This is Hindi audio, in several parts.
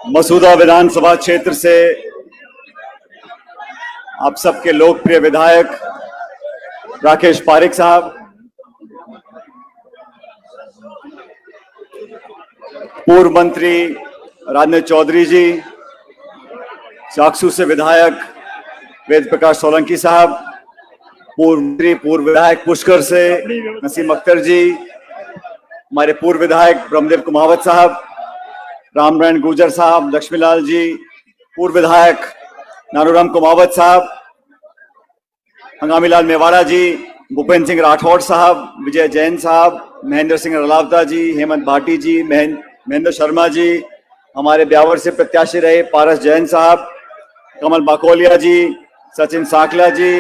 मसूदा विधानसभा क्षेत्र से आप सबके लोकप्रिय विधायक राकेश पारिक साहब, पूर्व मंत्री राजेंद्र चौधरी जी, चाकसू से विधायक वेद प्रकाश सोलंकी साहब, पूर्व मंत्री पूर्व विधायक पुष्कर से नसीम अख्तर जी, हमारे पूर्व विधायक ब्रह्मदेव कुमावत साहब, रामनारायण गुर्जर साहब, लक्ष्मीलाल जी, पूर्व विधायक नानूराम कुमावत साहब, हंगामीलाल मेवाड़ा जी, भूपेंद्र सिंह राठौड़ साहब, विजय जैन साहब, महेंद्र सिंह रलावता जी, हेमंत भाटी जी, महेंद्र शर्मा जी, हमारे ब्यावर से प्रत्याशी रहे पारस जैन साहब, कमल बाकोलिया जी, सचिन साकला जी,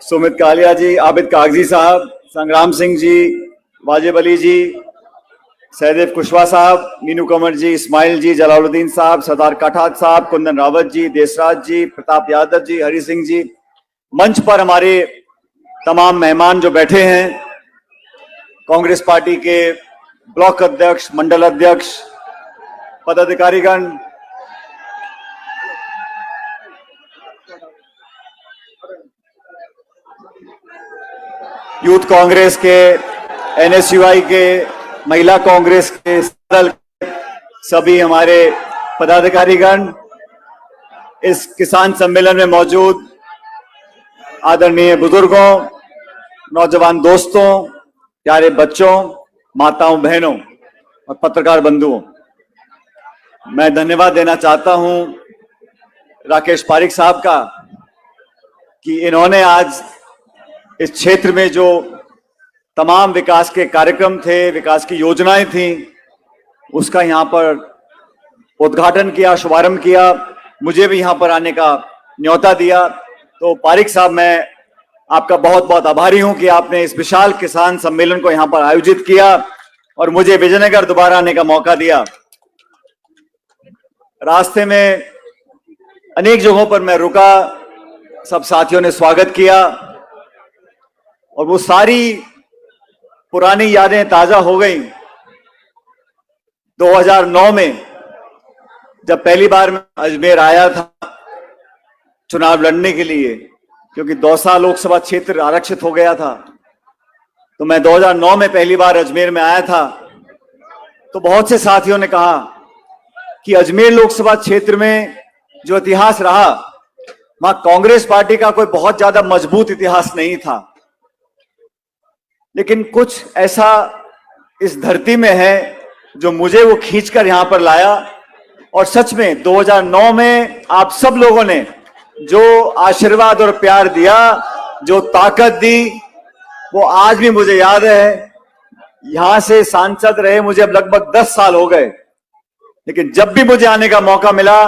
सुमित कालिया जी, आबिद कागजी साहब, संग्राम सिंह जी, वाजिब अली जी, सहदेव कुशवाहा साहब, मीनू कंवर जी, इस्माइल जी, जलालुद्दीन साहब, सरदार काठात साहब, कुंदन रावत जी, देशराज जी, प्रताप यादव जी, हरि सिंह जी, मंच पर हमारे तमाम मेहमान जो बैठे हैं, कांग्रेस पार्टी के ब्लॉक अध्यक्ष, मंडल अध्यक्ष, पदाधिकारीगण, यूथ कांग्रेस के, एनएसयूआई के, महिला कांग्रेस के दल, सभी हमारे पदाधिकारीगण, इस किसान सम्मेलन में मौजूद आदरणीय बुजुर्गों, नौजवान दोस्तों, प्यारे बच्चों, माताओं, बहनों और पत्रकार बंधुओं, मैं धन्यवाद देना चाहता हूं राकेश पारिक साहब का कि इन्होंने आज इस क्षेत्र में जो तमाम विकास के कार्यक्रम थे, विकास की योजनाएं थी, उसका यहां पर उद्घाटन किया, शुभारंभ किया, मुझे भी यहां पर आने का न्योता दिया। तो पारिक साहब, मैं आपका बहुत बहुत आभारी हूं कि आपने इस विशाल किसान सम्मेलन को यहां पर आयोजित किया और मुझे विजयनगर दोबारा आने का मौका दिया। रास्ते में अनेक जगहों पर मैं रुका, सब साथियों ने स्वागत किया और वो सारी पुरानी यादें ताजा हो गई। 2009 में जब पहली बार मैं अजमेर आया था चुनाव लड़ने के लिए, क्योंकि दौसा लोकसभा क्षेत्र आरक्षित हो गया था, तो मैं 2009 में पहली बार अजमेर में आया था, तो बहुत से साथियों ने कहा कि अजमेर लोकसभा क्षेत्र में जो इतिहास रहा, वहां कांग्रेस पार्टी का कोई बहुत ज्यादा मजबूत इतिहास नहीं था, लेकिन कुछ ऐसा इस धरती में है जो मुझे वो खींचकर यहां पर लाया। और सच में 2009 में आप सब लोगों ने जो आशीर्वाद और प्यार दिया, जो ताकत दी, वो आज भी मुझे याद है। यहां से सांसद रहे मुझे अब लगभग 10 साल हो गए, लेकिन जब भी मुझे आने का मौका मिला,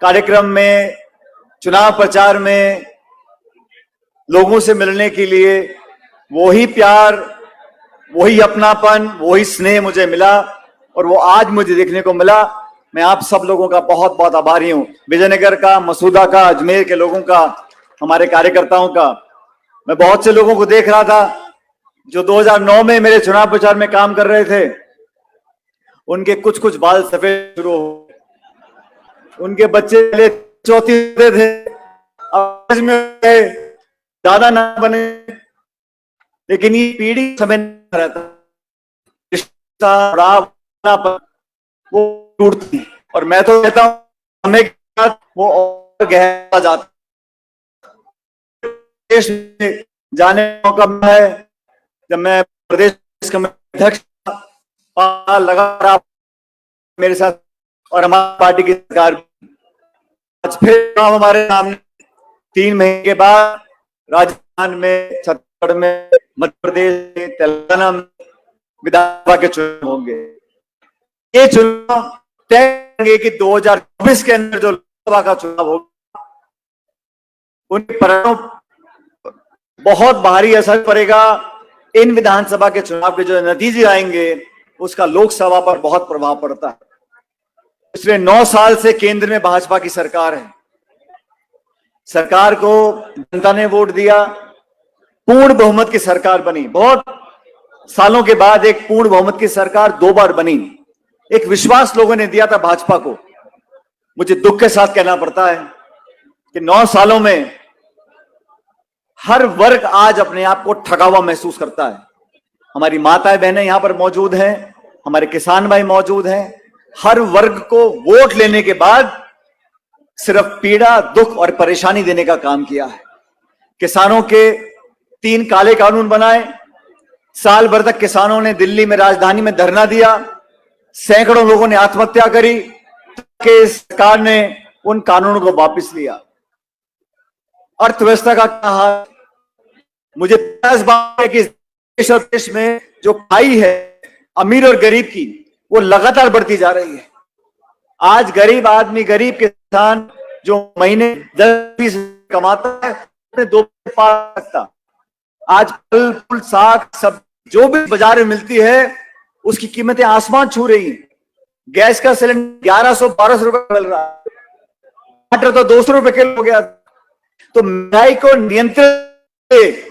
कार्यक्रम में, चुनाव प्रचार में, लोगों से मिलने के लिए, वही प्यार, वही अपनापन, वही स्नेह मुझे मिला और वो आज मुझे देखने को मिला। मैं आप सब लोगों का बहुत बहुत आभारी हूं, विजयनगर का, मसूदा का, अजमेर के लोगों का, हमारे कार्यकर्ताओं का। मैं बहुत से लोगों को देख रहा था जो 2009 में मेरे चुनाव प्रचार में काम कर रहे थे, उनके कुछ कुछ बाल सफेद शुरू हो, उनके बच्चे पहले चौथी थे, अब में ज्यादा ना बने, लेकिन ये पीढ़ी समय रहता, वो टूटती, और मैं तो कहता हूं समय के साथ वो और गहरा जाता। देश में जाने का मौका मिला है, जब मैं प्रदेश कमेटी अध्यक्ष लगा मेरे साथ और हमारी पार्टी की सरकार, आज फिर हमारे सामने 3 महीने के बाद राजस्थान में, छत्तीसगढ़ में, मध्य प्रदेश में, तेलंगाना में विधानसभा के चुनाव होंगे। ये चुनाव तय करेंगे कि 2024 के अंदर जो लोकसभा का चुनाव होगा, उनके परिणाम बहुत भारी असर पड़ेगा। इन विधानसभा के चुनाव के जो नतीजे आएंगे, उसका लोकसभा पर बहुत प्रभाव पड़ता है। पिछले 9 साल से केंद्र में भाजपा की सरकार है। सरकार को जनता ने वोट दिया, पूर्ण बहुमत की सरकार बनी। बहुत सालों के बाद एक पूर्ण बहुमत की सरकार 2 बार बनी। एक विश्वास लोगों ने दिया था भाजपा को। मुझे दुख के साथ कहना पड़ता है कि 9 सालों में हर वर्ग आज अपने आप को ठगा हुआ महसूस करता है। हमारी माताएं बहनें यहां पर मौजूद हैं, हमारे किसान भाई मौजूद हैं। हर वर्ग को वोट लेने के बाद सिर्फ पीड़ा, दुख और परेशानी देने का काम किया है। किसानों के 3 काले कानून बनाए, साल भर तक किसानों ने दिल्ली में, राजधानी में धरना दिया, सैकड़ों लोगों ने आत्महत्या करी, कि सरकार ने उन कानूनों को वापस लिया। अर्थव्यवस्था का क्या हाल, मुझे इस बात है कि देश में जो खाई है अमीर और गरीब की, वो लगातार बढ़ती जा रही है। आज गरीब आदमी, गरीब किसान जो महीने 10-20 कमाता है, अपने 2 पा सकता। आज फल फूल, साग, सब जो भी बाजार में मिलती है, उसकी कीमतें आसमान छू रही हैं। गैस का सिलेंडर 1100-1200 रुपए मिल रहा है, टमाटर तो 200 रुपए किलो हो गया। तो महंगाई को नियंत्रित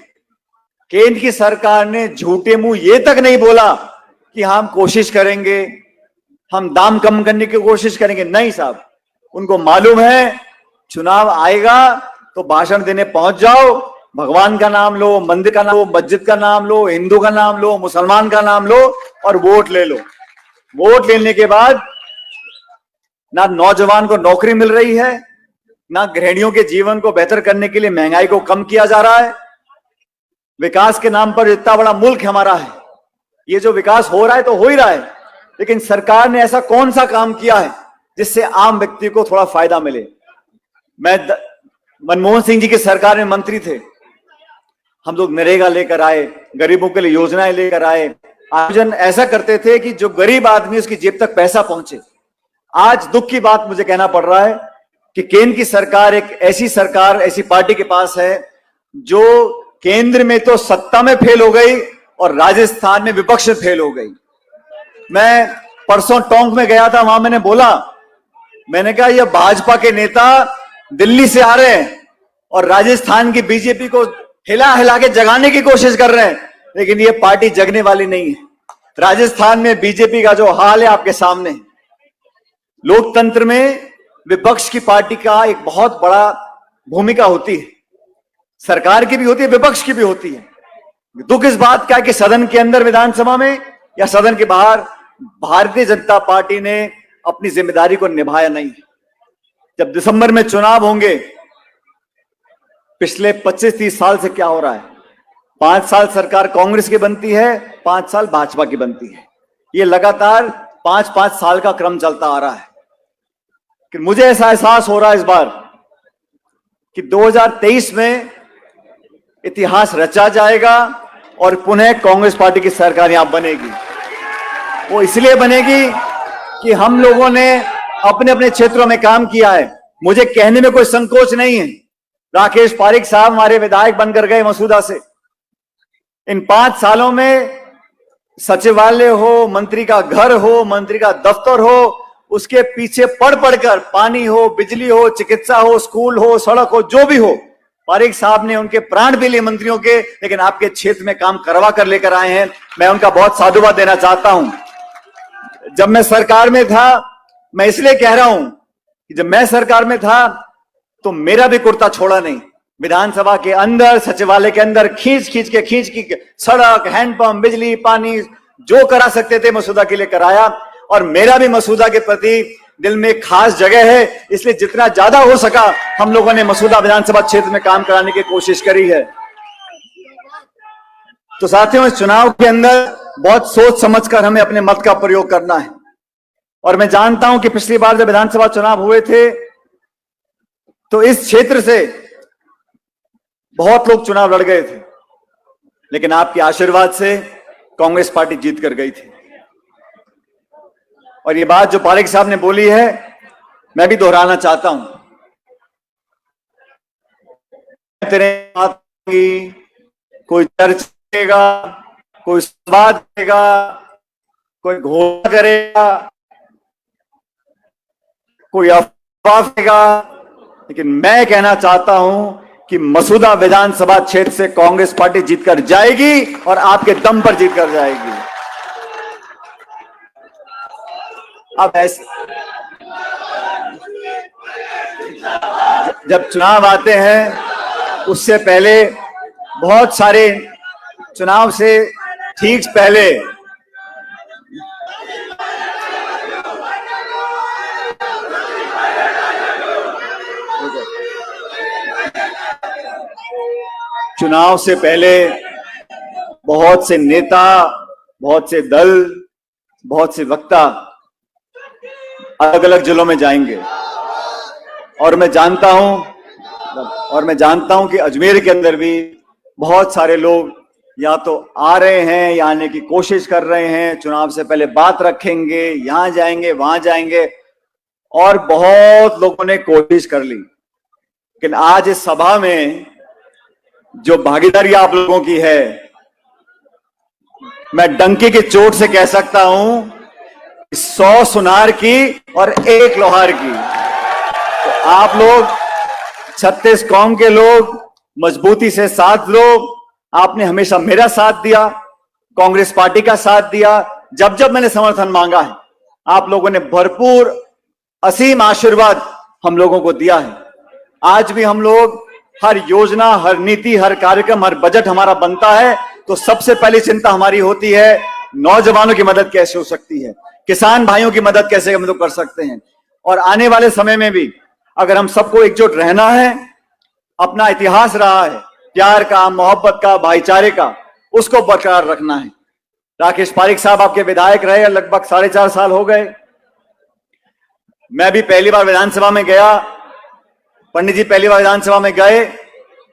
केंद्र की सरकार ने झूठे मुंह ये तक नहीं बोला कि हम कोशिश करेंगे, हम दाम कम करने की कोशिश करेंगे। नहीं साहब, उनको मालूम है चुनाव आएगा तो भाषण देने पहुंच जाओ, भगवान का नाम लो, मंदिर का नाम लो, मस्जिद का नाम लो, हिंदू का नाम लो, मुसलमान का नाम लो और वोट ले लो। वोट लेने के बाद ना नौजवान को नौकरी मिल रही है, ना गृहिणियों के जीवन को बेहतर करने के लिए महंगाई को कम किया जा रहा है। विकास के नाम पर इतना बड़ा मुल्क हमारा है, ये जो विकास हो रहा है तो हो ही रहा है, लेकिन सरकार ने ऐसा कौन सा काम किया है जिससे आम व्यक्ति को थोड़ा फायदा मिले। मैं मनमोहन सिंह जी की सरकार में मंत्री थे, हम लोग नरेगा लेकर आए, गरीबों के लिए योजनाएं लेकर आए, आयोजन ऐसा करते थे कि जो गरीब आदमी उसकी जेब तक पैसा पहुंचे। आज दुख की बात मुझे कहना पड़ रहा है कि केंद्र की सरकार, एक ऐसी सरकार, ऐसी पार्टी के पास है जो केंद्र में तो सत्ता में फेल हो गई और राजस्थान में विपक्ष में फेल हो गई। मैं परसों टोंक में गया था, वहां मैंने बोला, मैंने कहा ये भाजपा के नेता दिल्ली से आ रहे हैं और राजस्थान की बीजेपी को हिला हिला के जगाने की कोशिश कर रहे हैं, लेकिन ये पार्टी जगने वाली नहीं है। राजस्थान में बीजेपी का जो हाल है आपके सामने। लोकतंत्र में विपक्ष की पार्टी का एक बहुत बड़ा भूमिका होती है, सरकार की भी होती है, विपक्ष की भी होती है। दुख इस बात का है कि सदन के अंदर, विधानसभा में या सदन के बाहर, भारतीय जनता पार्टी ने अपनी जिम्मेदारी को निभाया नहीं। जब दिसंबर में चुनाव होंगे, पिछले 25-30 साल से क्या हो रहा है, 5 साल सरकार कांग्रेस की बनती है, 5 साल भाजपा की बनती है। ये लगातार 5-5 साल का क्रम चलता आ रहा है। कि मुझे ऐसा एहसास हो रहा है इस बार कि 2023 में इतिहास रचा जाएगा और पुनः कांग्रेस पार्टी की सरकार यहां बनेगी। वो इसलिए बनेगी कि हम लोगों ने अपने अपने क्षेत्रों में काम किया है। मुझे कहने में कोई संकोच नहीं है, राकेश पारिक साहब हमारे विधायक बनकर गए मसूदा से। इन 5 सालों में सचिवालय हो, मंत्री का घर हो, मंत्री का दफ्तर हो, उसके पीछे पढ़ पढ़कर, पानी हो, बिजली हो, चिकित्सा हो, स्कूल हो, सड़क हो, जो भी हो, पारिक साहब ने उनके प्राण भी लिए मंत्रियों के, लेकिन आपके क्षेत्र में काम करवा कर लेकर आए हैं। मैं उनका बहुत साधुवाद देना चाहता हूं। जब मैं सरकार में था, मैं इसलिए कह रहा हूं कि जब मैं सरकार में था तो मेरा भी कुर्ता छोड़ा नहीं। विधानसभा के अंदर, सचिवालय के अंदर खींच के सड़क, हैंडपंप, बिजली, पानी जो करा सकते थे मसूदा के लिए कराया। और मेरा भी मसूदा के प्रति दिल में एक खास जगह है, इसलिए जितना ज्यादा हो सका हम लोगों ने मसूदा विधानसभा क्षेत्र में काम कराने की कोशिश करी है। तो साथियों, इस चुनाव के अंदर बहुत सोच समझकर हमें अपने मत का प्रयोग करना है। और मैं जानता हूं कि पिछली बार जब विधानसभा चुनाव हुए थे तो इस क्षेत्र से बहुत लोग चुनाव लड़ गए थे, लेकिन आपके आशीर्वाद से कांग्रेस पार्टी जीत कर गई थी। और ये बात जो पारिक साहब ने बोली है, मैं भी दोहराना चाहता हूं। तेरे बात की कोई चर्चा करेगा, कोई संवाद करेगा, कोई घोषणा करेगा, कोई अफवाह करेगा, लेकिन मैं कहना चाहता हूं कि मसूदा विधानसभा क्षेत्र से कांग्रेस पार्टी जीतकर जाएगी और आपके दम पर जीतकर जाएगी। अब ऐसे जब चुनाव आते हैं उससे पहले बहुत सारे चुनाव से ठीक पहले चुनाव से पहले बहुत से नेता, बहुत से दल, बहुत से वक्ता अलग अलग जिलों में जाएंगे और मैं जानता हूं कि अजमेर के अंदर भी बहुत सारे लोग या तो आ रहे हैं या आने की कोशिश कर रहे हैं, चुनाव से पहले बात रखेंगे, यहां जाएंगे वहां जाएंगे, और बहुत लोगों ने कोशिश कर ली। लेकिन आज इस सभा में जो भागीदारी आप लोगों की है, मैं डंके की चोट से कह सकता हूं 100 सुनार की और 1 लोहार की। तो आप लोग 36 कौम के लोग मजबूती से साथ लो। आपने हमेशा मेरा साथ दिया, कांग्रेस पार्टी का साथ दिया। जब जब मैंने समर्थन मांगा है आप लोगों ने भरपूर असीम आशीर्वाद हम लोगों को दिया है। आज भी हम लोग हर योजना, हर नीति, हर कार्यक्रम, हर बजट हमारा बनता है तो सबसे पहली चिंता हमारी होती है नौजवानों की मदद कैसे हो सकती है, किसान भाइयों की मदद कैसे हम लोग कर सकते हैं। और आने वाले समय में भी अगर हम सबको एकजुट रहना है, अपना इतिहास रहा है प्यार का, मोहब्बत का, भाईचारे का, उसको बरकरार रखना है। राकेश पारिक साहब आपके विधायक रहे लगभग 4.5 साल हो गए। मैं भी पहली बार विधानसभा में गया, पंडित जी पहली बार विधानसभा में गए।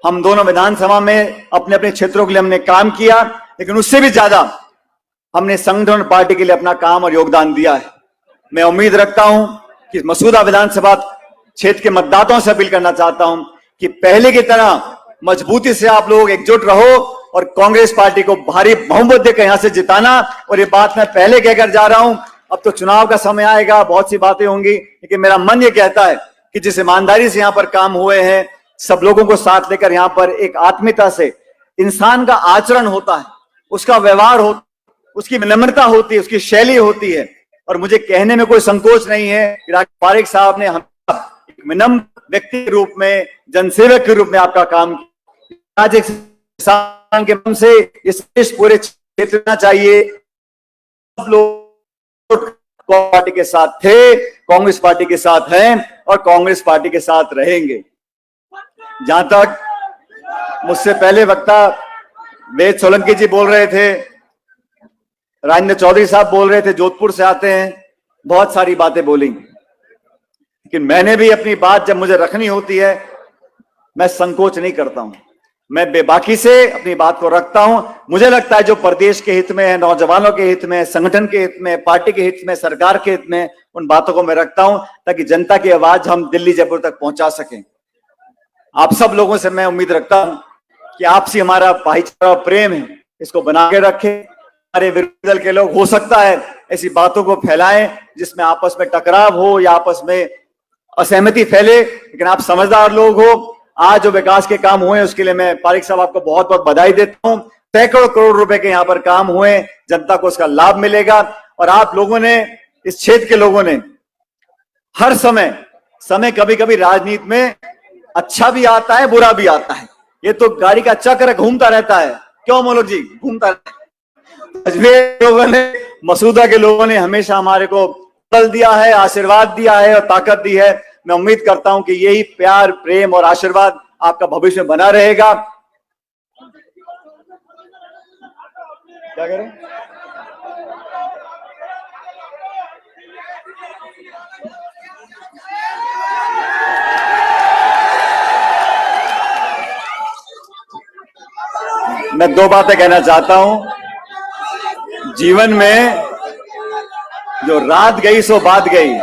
हम दोनों विधानसभा में अपने अपने क्षेत्रों के लिए हमने काम किया, लेकिन उससे भी ज्यादा हमने संगठन पार्टी के लिए अपना काम और योगदान दिया है। मैं उम्मीद रखता हूं कि मसूदा विधानसभा क्षेत्र के मतदाताओं से अपील करना चाहता हूं कि पहले की तरह मजबूती से आप लोग एकजुट रहो और कांग्रेस पार्टी को भारी बहुमत देकर यहां से जिताना। और ये बात मैं पहले कहकर जा रहा हूं, अब तो चुनाव का समय आएगा, बहुत सी बातें होंगी, लेकिन मेरा मन ये कहता है कि जिस ईमानदारी से यहां पर काम हुए हैं, सब लोगों को साथ लेकर यहां पर एक आत्मीयता से इंसान का आचरण होता है, उसका व्यवहार होता है, उसकी विनम्रता होती है, उसकी शैली होती है। और मुझे कहने में कोई संकोच नहीं है कि राकेश पारिक साहब ने एक विनम्र व्यक्ति के रूप में, जनसेवक के रूप में आपका काम किया। आज एक किसान के मन से इस देश पूरे क्षेत्र में चाहिए, सब लोग पार्टी के साथ थे, कांग्रेस पार्टी के साथ हैं और कांग्रेस पार्टी के साथ रहेंगे। जहां तक मुझसे पहले वक्ता वेद सोलंकी जी बोल रहे थे, राजेंद्र चौधरी साहब बोल रहे थे, जोधपुर से आते हैं, बहुत सारी बातें बोली, लेकिन मैंने भी अपनी बात जब मुझे रखनी होती है मैं संकोच नहीं करता हूं, मैं बेबाकी से अपनी बात को रखता हूं। मुझे लगता है जो प्रदेश के हित में है, नौजवानों के हित में, संगठन के हित में, पार्टी के हित में, सरकार के हित में, उन बातों को मैं रखता हूं ताकि जनता की आवाज हम दिल्ली जयपुर तक पहुंचा सकें। आप सब लोगों से मैं उम्मीद रखता हूं कि आपसी हमारा भाईचारा प्रेम है, इसको बना के रखें। हमारे विरोधी दल के लोग हो सकता है ऐसी बातों को फैलाएं जिसमें आपस में टकराव हो या आपस में असहमति फैले, लेकिन आप समझदार लोग हो। आज जो विकास के काम हुए उसके लिए मैं पारिक साहब आपको बहुत बहुत बधाई देता हूं। सैकड़ों करोड़ रुपए के यहां पर काम हुए, जनता को उसका लाभ मिलेगा। और आप लोगों ने, इस क्षेत्र के लोगों ने हर समय कभी कभी राजनीति में अच्छा भी आता है, बुरा भी आता है, ये तो गाड़ी का चक्र घूमता रहता है। क्यों मोलक जी, घूमता रहता है। अजमेर लोगों ने, मसूदा के लोगों ने हमेशा हमारे को बल दिया है, आशीर्वाद दिया है और ताकत दी है। मैं उम्मीद करता हूं कि यही प्यार, प्रेम और आशीर्वाद आपका भविष्य में बना रहेगा। क्या करें? मैं 2 बातें कहना चाहता हूं। जीवन में जो रात गई सो बात गई,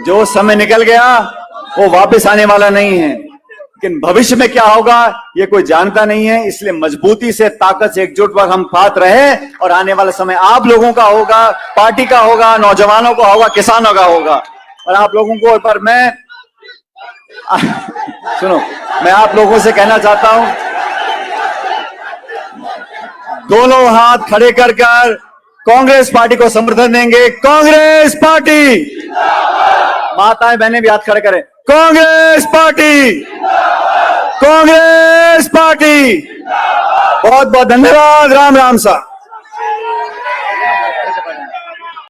जो समय निकल गया वो वापस आने वाला नहीं है, लेकिन भविष्य में क्या होगा ये कोई जानता नहीं है। इसलिए मजबूती से, ताकत से एकजुट पर हम साथ रहे और आने वाला समय आप लोगों का होगा, पार्टी का होगा, नौजवानों का होगा, किसानों का होगा। और आप लोगों को पर मैं सुनो, मैं आप लोगों से कहना चाहता हूं, दोनों हाथ खड़े कर कांग्रेस पार्टी को समर्थन देंगे। कांग्रेस पार्टी, माताएं बहनें भी हाथ खड़े करें। Congress party, Congress party. बहुत बहुत धन्यवाद। राम राम सा।